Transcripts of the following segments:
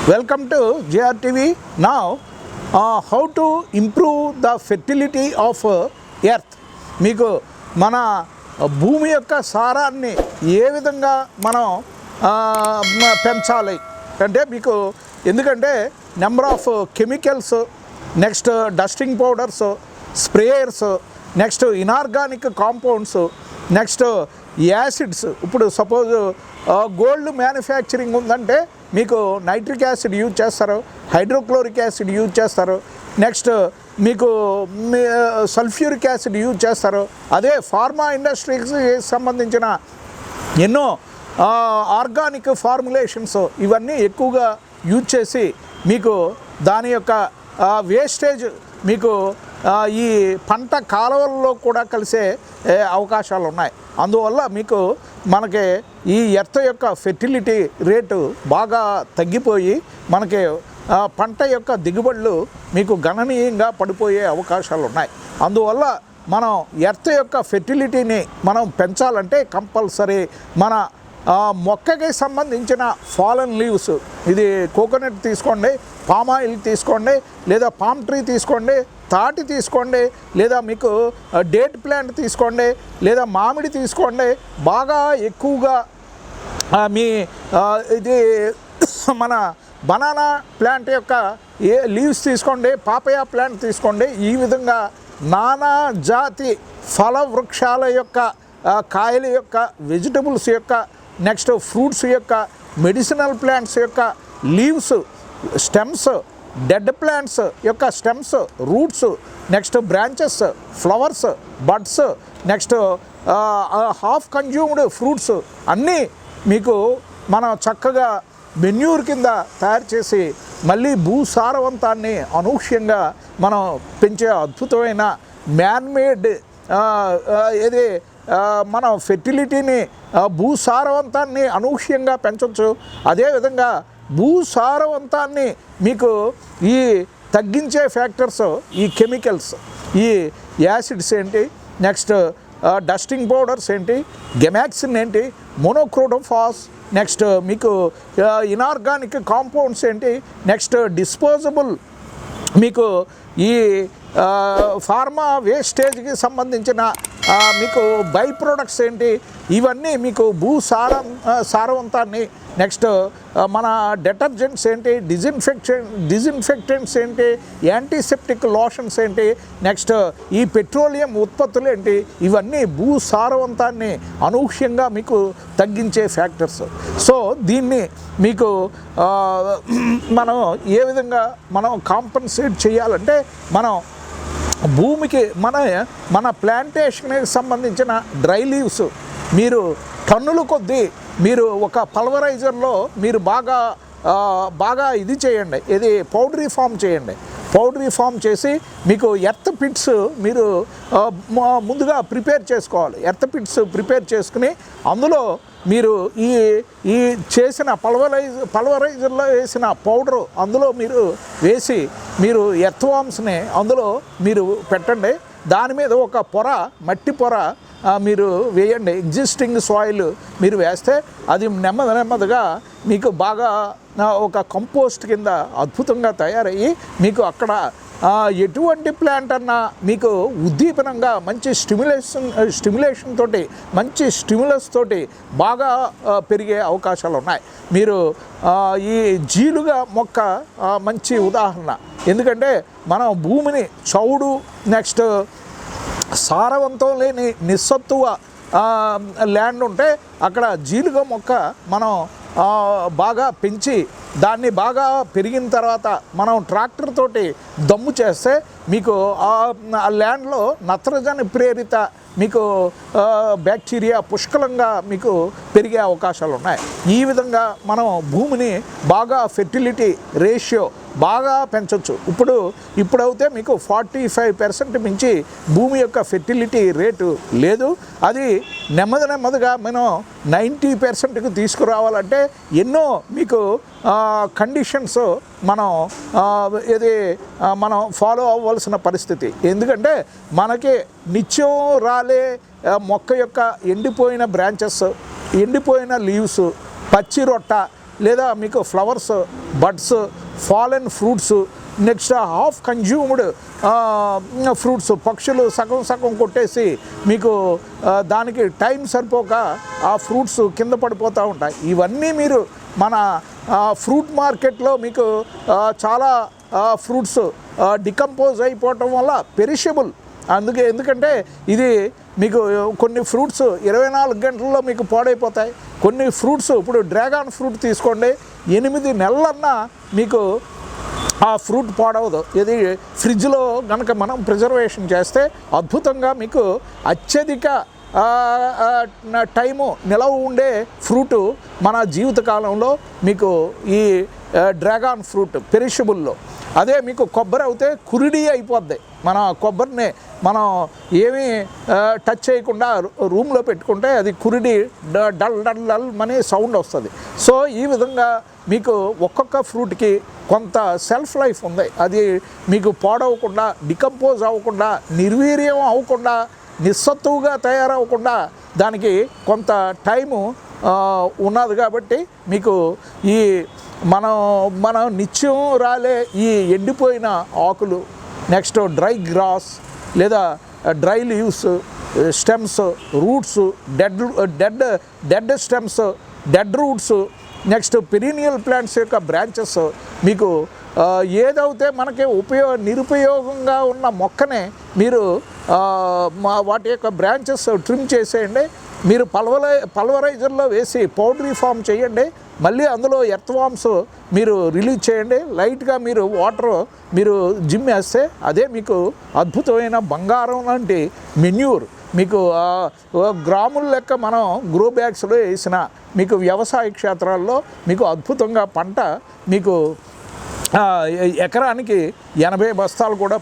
Welcome to JRTV. Now, how to improve the fertility of earth. మీకు మన భూమి యొక్క సారాన్ని ఏ విధంగా మనం పెంచాలి అంటే మీకు ఎందుకంటే number of chemicals, next dusting powders, sprayers, next inorganic compounds, next acids. ఇప్పుడు సపోజ్ గోల్డ్ మ్యానుఫ్యాక్చరింగ్ ఉందంటే మీకు నైట్రిక్ యాసిడ్ యూజ్ చేస్తారు, హైడ్రోక్లోరిక్ యాసిడ్ యూజ్ చేస్తారు, నెక్స్ట్ మీకు సల్ఫ్యూరిక్ యాసిడ్ యూజ్ చేస్తారు. అదే ఫార్మా ఇండస్ట్రీకి సంబంధించిన ఎన్నో ఆర్గానిక్ ఫార్ములేషన్స్ ఇవన్నీ ఎక్కువగా యూజ్ చేసి మీకు దాని యొక్క వేస్టేజ్ మీకు ఈ పంట కాలువల్లో కూడా కలిసే అవకాశాలు ఉన్నాయి. అందువల్ల మీకు మనకి ఈ ఎర్త్ యొక్క ఫెర్టిలిటీ రేటు బాగా తగ్గిపోయి మనకి పంట యొక్క దిగుబడులు మీకు గణనీయంగా పడిపోయే అవకాశాలు ఉన్నాయి. అందువల్ల మనం ఎర్త్ యొక్క ఫెర్టిలిటీని మనం పెంచాలంటే కంపల్సరీ మన మొక్కకి సంబంధించిన ఫాలన్ లీవ్స్, ఇది కోకోనట్ తీసుకోండి, పామ్ ఆయిల్ తీసుకోండి, లేదా పామ్ ట్రీ తీసుకోండి, తాటి తీసుకోండి, లేదా మీకు డేట్ ప్లాంట్ తీసుకోండి, లేదా మామిడి తీసుకోండి. బాగా ఎక్కువగా మీ ఇది మన బనానా ప్లాంట్ యొక్క లీవ్స్ తీసుకోండి, పాపయా ప్లాంట్ తీసుకోండి. ఈ విధంగా నానా జాతి ఫల వృక్షాల యొక్క కాయల యొక్క, వెజిటబుల్స్ యొక్క, నెక్స్ట్ ఫ్రూట్స్ యొక్క, మెడిసినల్ ప్లాంట్స్ యొక్క లీవ్స్, స్టెమ్స్, డెడ్ ప్లాంట్స్ యొక్క stems, roots, next branches, flowers, buds, next half consumed fruits అన్నీ మీకు మనం చక్కగా మెన్యూర్ కింద తయారు చేసి మళ్ళీ భూసారవంతాన్ని అనూహ్యంగా మనం పెంచే అద్భుతమైన మ్యాన్మేడ్ ఏది మనం ఫెర్టిలిటీని, భూసారవంతాన్ని అనూహ్యంగా పెంచవచ్చు. అదేవిధంగా భూసారవంతాన్ని మీకు ఈ తగ్గించే ఫ్యాక్టర్స్ ఈ కెమికల్స్, ఈ యాసిడ్స్ ఏంటి, నెక్స్ట్ డస్టింగ్ పౌడర్స్ ఏంటి, గెమాక్సిన్ ఏంటి, మోనోక్రోటోఫాస్, నెక్స్ట్ మీకు ఇనార్గానిక్ కాంపౌండ్స్ ఏంటి, నెక్స్ట్ డిస్పోజబుల్ మీకు ఈ ఫార్మా వేస్టేజ్కి సంబంధించిన మీకు బై ప్రొడక్ట్స్ ఏంటి, ఇవన్నీ మీకు సారవంతాన్ని, నెక్స్ట్ మన డెటర్జెంట్స్ ఏంటి, డిజిన్ఫెక్టెంట్స్ ఏంటి, యాంటీసెప్టిక్ లోషన్స్ ఏంటి, నెక్స్ట్ ఈ పెట్రోలియం ఉత్పత్తులు ఏంటి, ఇవన్నీ భూసారవంతాన్ని అనూహ్యంగా మీకు తగ్గించే ఫ్యాక్టర్స్. సో దీన్ని మీకు మనం ఏ విధంగా మనం కాంపన్సేట్ చేయాలంటే మనం భూమికి మన ప్లాంటేషన్కి సంబంధించిన డ్రై లీవ్స్ మీరు టన్నుల కొద్దీ మీరు ఒక పల్వరైజర్లో మీరు బాగా ఇది చేయండి, ఇది పౌడరీ ఫామ్ చేయండి. పౌడరీ ఫామ్ చేసి మీకు ఎర్త్ పిట్స్ మీరు ముందుగా ప్రిపేర్ చేసుకోవాలి. ఎర్త్ పిట్స్ ప్రిపేర్ చేసుకుని అందులో మీరు ఈ చేసిన పల్వరైజర్లో వేసిన పౌడరు అందులో మీరు వేసి మీరు ఎర్త్ వామ్స్ని అందులో మీరు పెట్టండి. దాని మీద ఒక మట్టి పొర మీరు వేయండి. ఎగ్జిస్టింగ్ సాయిల్ మీరు వేస్తే అది నెమ్మదిగా మీకు బాగా ఒక కంపోస్ట్ కింద అద్భుతంగా తయారయ్యి మీకు అక్కడ ఎటువంటి ప్లాంట్ అన్నా మీకు ఉద్దీపనంగా మంచి స్టిమ్యులేషన్ తోటి, మంచి స్టిమ్యులస్ తోటి బాగా పెరిగే అవకాశాలు ఉన్నాయి. మీరు ఈ జీలుగా మొక్క మంచి ఉదాహరణ. ఎందుకంటే మనం భూమిని చౌడు, నెక్స్ట్ సారవంతం లేని నిస్సత్తువ ల్యాండ్ ఉంటే అక్కడ జీలుగా మొక్క మనం బాగా పెంచి దాన్ని బాగా పెరిగిన తర్వాత మనం ట్రాక్టర్ తోటి దమ్ము చేస్తే మీకు ఆ ల్యాండ్లో నత్రజని ప్రేరిత మీకు బ్యాక్టీరియా పుష్కలంగా మీకు పెరిగే అవకాశాలు ఉన్నాయి. ఈ విధంగా మనం భూమిని బాగా ఫెర్టిలిటీ రేషియో బాగా పెంచవచ్చు. ఇప్పుడైతే మీకు 45% మించి భూమి యొక్క ఫెర్టిలిటీ రేటు లేదు. అది నెమ్మదిగా మనం 90%కి తీసుకురావాలంటే ఎన్నో మీకు కండిషన్స్ మనం ఫాలో అవ్వాల్సిన పరిస్థితి. ఎందుకంటే మనకి నిత్యం రాలే మొక్క యొక్క ఎండిపోయిన బ్రాంచెస్, ఎండిపోయిన లీవ్స్, పచ్చి రొట్ట, లేదా మీకు flowers, buds, fallen fruits, next half consumed fruits, పక్షులు సగం సగం కొట్టేసి మీకు దానికి టైం సరిపోక ఆ ఫ్రూట్స్ కింద పడిపోతూ ఉంటాయి. ఇవన్నీ మీరు మన ఫ్రూట్ మార్కెట్లో మీకు చాలా ఫ్రూట్స్ డికంపోజ్ అయిపోవటం వల్ల పెరిషబుల్. ఎందుకంటే ఇది మీకు కొన్ని ఫ్రూట్స్ 24 గంటల్లో మీకు పాడైపోతాయి. కొన్ని ఫ్రూట్స్, ఇప్పుడు డ్రాగన్ ఫ్రూట్ తీసుకోండి, 8 నెలలన్నా మీకు ఆ ఫ్రూట్ పాడవదు. ఇది ఫ్రిడ్జ్లో కనుక మనం ప్రిజర్వేషన్ చేస్తే అద్భుతంగా మీకు అత్యధిక టైము నిలవ ఉండే ఫ్రూటు మన జీవితకాలంలో మీకు ఈ డ్రాగన్ ఫ్రూట్ పెరిషబుల్లో. అదే మీకు కొబ్బరి అయితే కురిడి అయిపోద్ది. మన కొబ్బరిని మనం ఏమీ టచ్ చేయకుండా రూమ్లో పెట్టుకుంటే అది కురిడి డల్ డల్ డల్ అనే సౌండ్ వస్తుంది. సో ఈ విధంగా మీకు ఒక్కొక్క ఫ్రూట్కి కొంత సెల్ఫ్ లైఫ్ ఉంది. అది మీకు పాడవకుండా, డికంపోజ్ అవ్వకుండా, నిర్వీర్యం అవ్వకుండా, నిస్సత్తువుగా తయారవ్వకుండా దానికి కొంత టైము ఉన్నది. కాబట్టి మీకు ఈ మనం నిత్యం రాలే ఈ ఎండిపోయిన ఆకులు, నెక్స్ట్ డ్రై గ్రాస్ లేదా dry leaves, stems, roots, dead stems, dead roots, next perennial plants యొక్క బ్రాంచెస్, మీకు ఏదైతే మనకి నిరుపయోగంగా ఉన్న మొక్కనే మీరు వాటి యొక్క బ్రాంచెస్ ట్రిమ్ చేసేయండి. మీరు పల్వరైజర్లో వేసి పౌడరీ ఫామ్ చేయండి. మళ్ళీ అందులో ఎర్త్ వామ్స్ మీరు రిలీజ్ చేయండి. లైట్గా మీరు వాటర్ మీరు జిమ్ వేస్తే అదే మీకు అద్భుతమైన బంగారం లాంటి మెన్యూర్. మీకు గ్రాముల లెక్క మనం గ్రో బ్యాగ్స్లో వేసిన మీకు వ్యవసాయ క్షేత్రాల్లో మీకు అద్భుతంగా పంట మీకు ఎకరానికి 80 బస్తాలు కూడా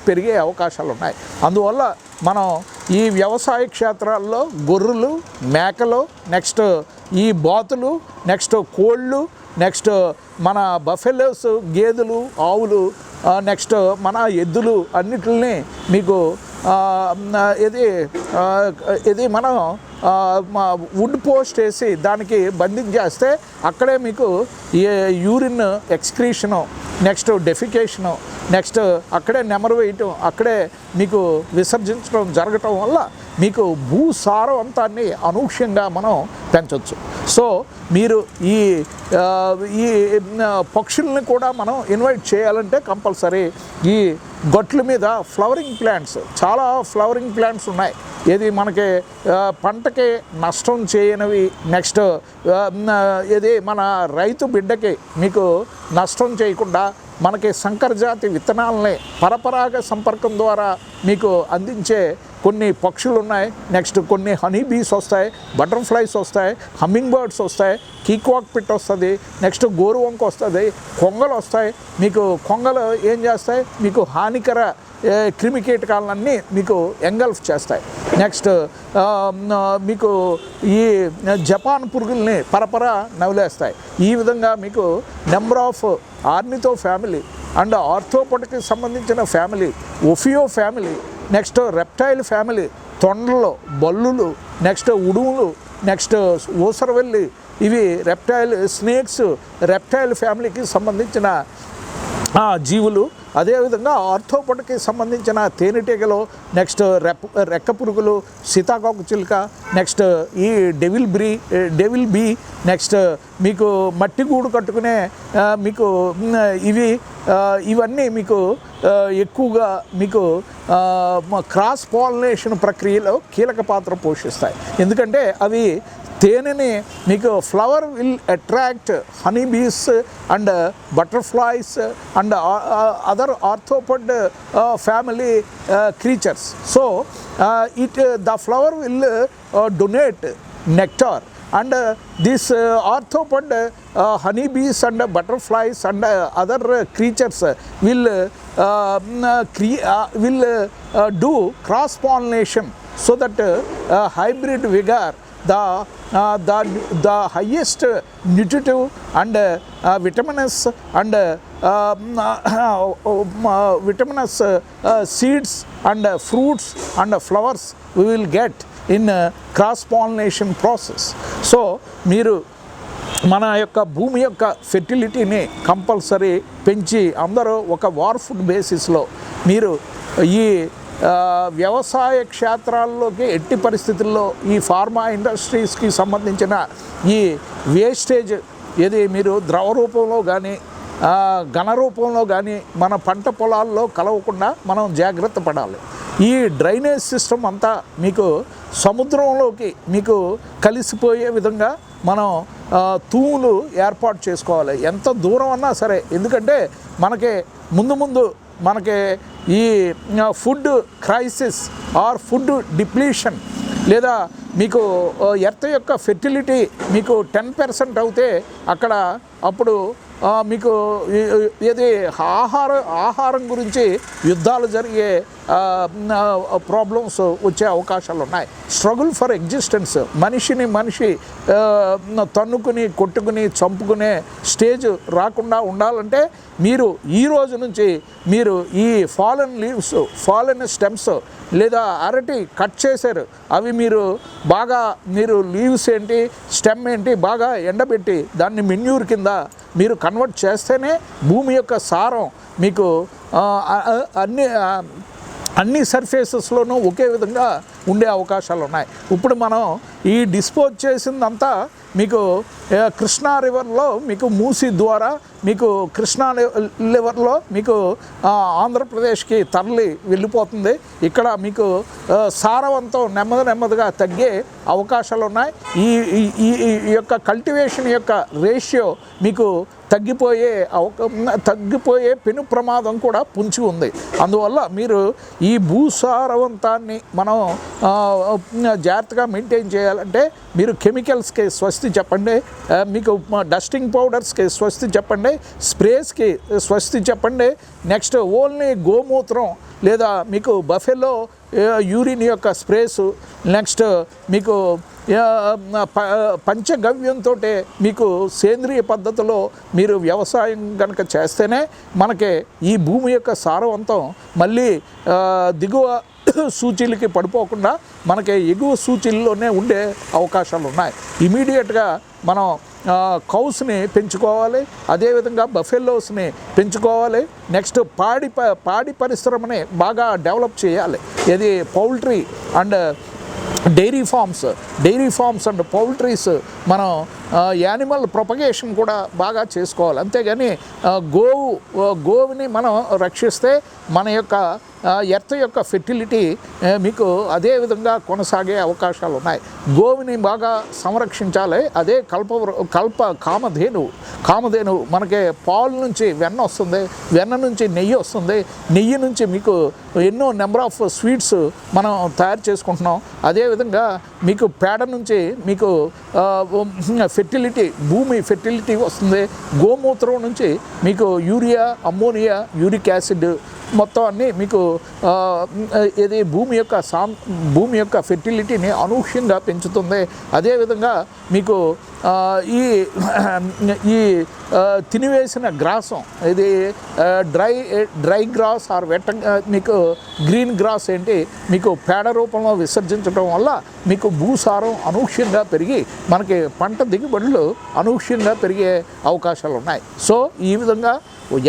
పెరిగే అవకాశాలు ఉన్నాయి. అందువల్ల మనం ఈ వ్యవసాయ క్షేత్రాల్లో గొర్రెలు, మేకలు, నెక్స్ట్ ఈ బాతులు, నెక్స్ట్ కోళ్ళు, నెక్స్ట్ మన బఫెలోస్, గేదెలు, ఆవులు, నెక్స్ట్ మన ఎద్దులు అన్నిటిని మీకు ఇది మనం వుడ్ పోస్ట్ వేసి దానికి బంధించేస్తే అక్కడే మీకు యూరిన్ ఎక్స్క్రీషను, నెక్స్ట్ డెఫికేషను, నెక్స్ట్ అక్కడే నెమరు వేయటం, అక్కడే మీకు విసర్జించడం జరగటం వల్ల మీకు భూసారవంతాన్ని అనూహ్యంగా మనం పెంచవచ్చు. సో మీరు ఈ పక్షుల్ని కూడా మనం ఇన్వైట్ చేయాలంటే కంపల్సరీ ఈ గట్ల మీద ఫ్లవరింగ్ ప్లాంట్స్, చాలా ఫ్లవరింగ్ ప్లాంట్స్ ఉన్నాయి. ఏది మనకి పంటకి నష్టం చేయనివి, నెక్స్ట్ ఇది మన రైతు బిడ్డకి మీకు నష్టం చేయకుండా మనకి సంకరజాతి విత్తనాలని పరపరాగ సంపర్కం ద్వారా మీకు అందించే కొన్ని పక్షులు ఉన్నాయి. నెక్స్ట్ కొన్ని హనీ బీస్ వస్తాయి, బటర్ఫ్లైస్ వస్తాయి, హమ్మింగ్ బర్డ్స్ వస్తాయి, కీక్వాక్ పిట్ వస్తుంది, నెక్స్ట్ గోరువంక వస్తుంది, కొంగలు వస్తాయి. మీకు కొంగలు ఏం చేస్తాయి, మీకు హానికర క్రిమికీటకాలన్నీ మీకు ఎంగల్ఫ్ చేస్తాయి. నెక్స్ట్ మీకు ఈ జపాన్ పురుగుల్ని పరపరా నవ్వులేస్తాయి. ఈ విధంగా మీకు నెంబర్ ఆఫ్ ఆర్నితో ఫ్యామిలీ అండ్ ఆర్థోపొడకి సంబంధించిన ఫ్యామిలీ, ఒఫియో ఫ్యామిలీ, నెక్స్ట్ రెప్టైల్ ఫ్యామిలీ, తొండలు, బల్లులు, నెక్స్ట్ ఉడుములు, నెక్స్ట్ ఊసరవెల్లి, ఇవి రెప్టైల్ స్నేక్స్, రెప్టైల్ ఫ్యామిలీకి సంబంధించిన జీవులు. అదేవిధంగా ఆర్థోపొడకి సంబంధించిన తేనెటీగలు, నెక్స్ట్ రెక్క పురుగులు, సీతాకోక చిలుక, నెక్స్ట్ ఈ డెవిల్ బీ, నెక్స్ట్ మీకు మట్టి గూడు కట్టుకునే మీకు ఇవన్నీ మీకు ఎక్కువగా మీకు క్రాస్ పాలినేషన్ ప్రక్రియలో కీలక పాత్ర పోషిస్తాయి. ఎందుకంటే అవి తేనెని మీకు flower will attract honey bees and butterflies and other arthropod family creatures. So the flower will donate nectar, and these arthropod honeybees and butterflies and other creatures will do cross pollination, so that hybrid vigor, the highest nutritive and vitaminous and vitaminous seeds and fruits and flowers we will get in cross pollination process. So మీరు మన యొక్క భూమి యొక్క ఫెర్టిలిటీని compulsory పెంచి అందరూ ఒక war food బేసిస్లో మీరు ఈ వ్యవసాయ క్షేత్రాల్లోకి ఎట్టి పరిస్థితుల్లో ఈ ఫార్మా ఇండస్ట్రీస్కి సంబంధించిన ఈ వేస్టేజ్ ఏది మీరు ద్రవ రూపంలో కానీ ఘన రూపంలో కానీ మన పంట పొలాల్లో కలవకుండా మనం జాగ్రత్త పడాలి. ఈ డ్రైనేజ్ సిస్టమ్ అంతా మీకు సముద్రంలోకి మీకు కలిసిపోయే విధంగా మనం తూములు ఏర్పాటు చేసుకోవాలి, ఎంత దూరం అన్నా సరే. ఎందుకంటే మనకి ముందు మనకి ఈ food crisis or food depletion లేదా మీకు ఎర్త్ యొక్క ఫెర్టిలిటీ మీకు 10% అవుతే అక్కడ అప్పుడు మీకు ఏది ఆహారం గురించి యుద్ధాలు జరిగే ప్రాబ్లమ్స్ వచ్చే అవకాశాలు ఉన్నాయి. స్ట్రగుల్ ఫర్ ఎగ్జిస్టెన్స్, మనిషి తన్నుకుని కొట్టుకుని చంపుకునే స్టేజ్ రాకుండా ఉండాలంటే మీరు ఈ రోజు నుంచి మీరు ఈ ఫాలెన్ లీవ్స్, ఫాలెన్ స్టెమ్స్ లేదా అరటి కట్ చేశారు అవి మీరు బాగా లీవ్స్ ఏంటి స్టెమ్ ఏంటి బాగా ఎండబెట్టి దాన్ని మెన్యూర్ కింద మీరు కన్వర్ట్ చేస్తేనే భూమి యొక్క సారం మీకు అన్ని సర్ఫేసెస్లోనూ ఒకే విధంగా ఉండే అవకాశాలు ఉన్నాయి. ఇప్పుడు మనం ఈ డిస్పోజ్ చేసిందంతా మీకు కృష్ణా రివర్లో మీకు మూసీ ద్వారా మీకు కృష్ణా రివర్లో మీకు ఆంధ్రప్రదేశ్కి తరలి వెళ్ళిపోతుంది. ఇక్కడ మీకు సారవంతం నెమ్మదిగా తగ్గే అవకాశాలు ఉన్నాయి. ఈ యొక్క కల్టివేషన్ యొక్క రేషియో మీకు తగ్గిపోయే పెను ప్రమాదం కూడా పొంచి ఉంది. అందువల్ల మీరు ఈ భూసారవంతాన్ని మనం జాగ్రత్తగా మెయింటైన్ చేయాలంటే మీరు కెమికల్స్కి స్వస్తి చెప్పండి, మీకు డస్టింగ్ పౌడర్స్కి స్వస్తి చెప్పండి, స్ప్రేస్కి స్వస్తి చెప్పండి. నెక్స్ట్ ఓన్లీ గోమూత్రం లేదా మీకు బఫెలో యూరిన్ యొక్క స్ప్రేసు, నెక్స్ట్ మీకు పంచగవ్యంతో మీకు సేంద్రియ పద్ధతిలో మీరు వ్యవసాయం కనుక చేస్తేనే మనకి ఈ భూమి యొక్క సారవంతం మళ్ళీ దిగువ సూచీలకి పడిపోకుండా మనకి ఎగువ సూచీల్లోనే ఉండే అవకాశాలు ఉన్నాయి. ఇమీడియట్గా మనం కౌస్ని పెంచుకోవాలి, అదేవిధంగా బఫెల్లోస్ని పెంచుకోవాలి. నెక్స్ట్ పాడి పరిశ్రమని బాగా డెవలప్ చేయాలి. ఇది poultry and dairy farms and poultries మనం యానిమల్ ప్రొపగేషన్ కూడా బాగా చేసుకోవాలి. అంతేగాని గోవుని మనం రక్షిస్తే మన యొక్క ఎర్త్ యొక్క ఫెర్టిలిటీ మీకు అదే విధంగా కొనసాగే అవకాశాలు ఉన్నాయి. గోవుని బాగా సంరక్షించాలి. అదే కామధేను మనకి పాలు నుంచి వెన్న వస్తుంది, వెన్న నుంచి నెయ్యి వస్తుంది, నెయ్యి నుంచి మీకు ఎన్నో నెంబర్ ఆఫ్ స్వీట్స్ మనం తయారు చేసుకుంటున్నాం. అదేవిధంగా మీకు పేడ నుంచి మీకు భూమి ఫెర్టిలిటీ వస్తుంది. గోమూత్రం నుంచి మీకు యూరియా, అమ్మోనియా, యూరిక్ యాసిడ్ మొత్తం అన్నీ మీకు ఇది భూమి యొక్క ఫెర్టిలిటీని అనూహ్యంగా పెంచుతుంది. అదేవిధంగా మీకు ఈ తినివేసిన గ్రాసం ఇది డ్రై గ్రాస్ ఆర్ మీకు గ్రీన్ గ్రాస్ ఏంటి మీకు పేడ రూపంలో విసర్జించడం వల్ల మీకు భూసారం అనూహ్యంగా పెరిగి మనకి పంట దిగుబడులు అనూహ్యంగా పెరిగే అవకాశాలు ఉన్నాయి. సో ఈ విధంగా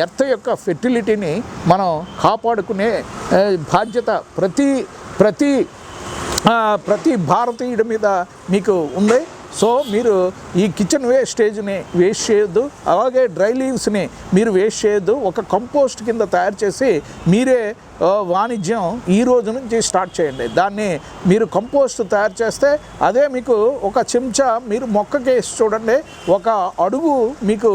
ఎర్త్ యొక్క ఫెర్టిలిటీని మనం కాపాడుకునే బాధ్యత ప్రతి భారతీయుడి మీద మీకు ఉంది. సో మీరు ఈ కిచెన్ వేస్టేజ్ని వేస్ట్ చేయొద్దు, అలాగే డ్రై లీవ్స్ని మీరు వేస్ట్ చేయొద్దు. ఒక కంపోస్ట్ కింద తయారు చేసి మీరే వాణిజ్యం ఈ రోజు నుంచి స్టార్ట్ చేయండి. దాన్ని మీరు కంపోస్ట్ తయారు చేస్తే అదే మీకు ఒక చెంచా మీరు మొక్కకి వేసి చూడండి, ఒక అడుగు మీకు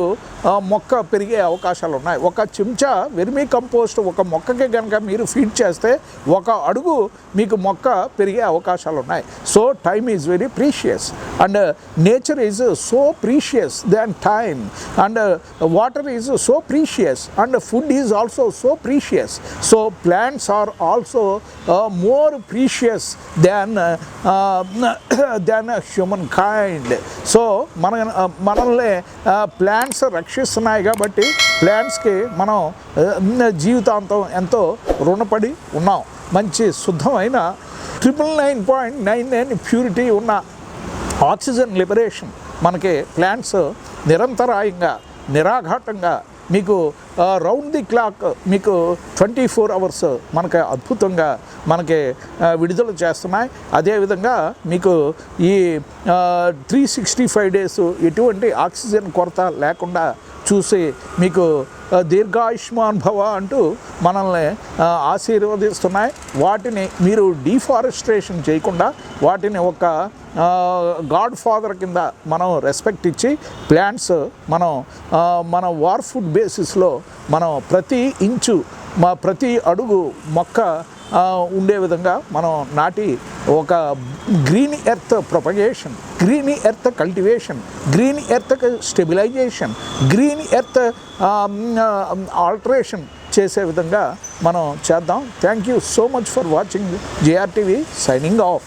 మొక్క పెరిగే అవకాశాలు ఉన్నాయి. ఒక చెంచా వెర్మీ కంపోస్ట్ ఒక మొక్కకి కనుక మీరు ఫీడ్ చేస్తే ఒక అడుగు మీకు మొక్క పెరిగే అవకాశాలు ఉన్నాయి. So time is very precious and nature is so precious than time and water is so precious and food is also so precious. So plants are also more precious than humankind. So మనల్ని plants రక్షిస్తున్నాయి కాబట్టి ప్లాంట్స్కి మనం జీవితాంతం ఎంతో రుణపడి ఉన్నాం. మంచి శుద్ధమైన 999.99 purity ఉన్న ఆక్సిజన్ లిబరేషన్ మనకి ప్లాంట్స్ నిరంతరాయంగా నిరాఘాటంగా మీకు రౌండ్ ది క్లాక్ మీకు 24 అవర్స్ మనకి అద్భుతంగా మనకి విడుదల చేస్తున్నాయి. అదేవిధంగా మీకు ఈ 365 డేస్ ఎటువంటి ఆక్సిజన్ కొరత లేకుండా చూసి మీకు దీర్ఘాయుష్మాన్ భవ అంటూ మనల్ని ఆశీర్వదిస్తున్నాయి. వాటిని మీరు డిఫారెస్ట్రేషన్ చేయకుండా వాటిని ఒక గాడ్ ఫాదర్ కింద మనం రెస్పెక్ట్ ఇచ్చి ప్లాంట్స్ మన వార్ ఫుడ్ బేసిస్లో మనం ప్రతి ఇంచు ప్రతి అడుగు మొక్క ఉండే విధంగా మనం నాటి ఒక green earth propagation, green earth cultivation, green earth stabilisation, green earth alteration చేసే విధంగా మనం చేద్దాం. Thank you so much for watching JRTV signing of.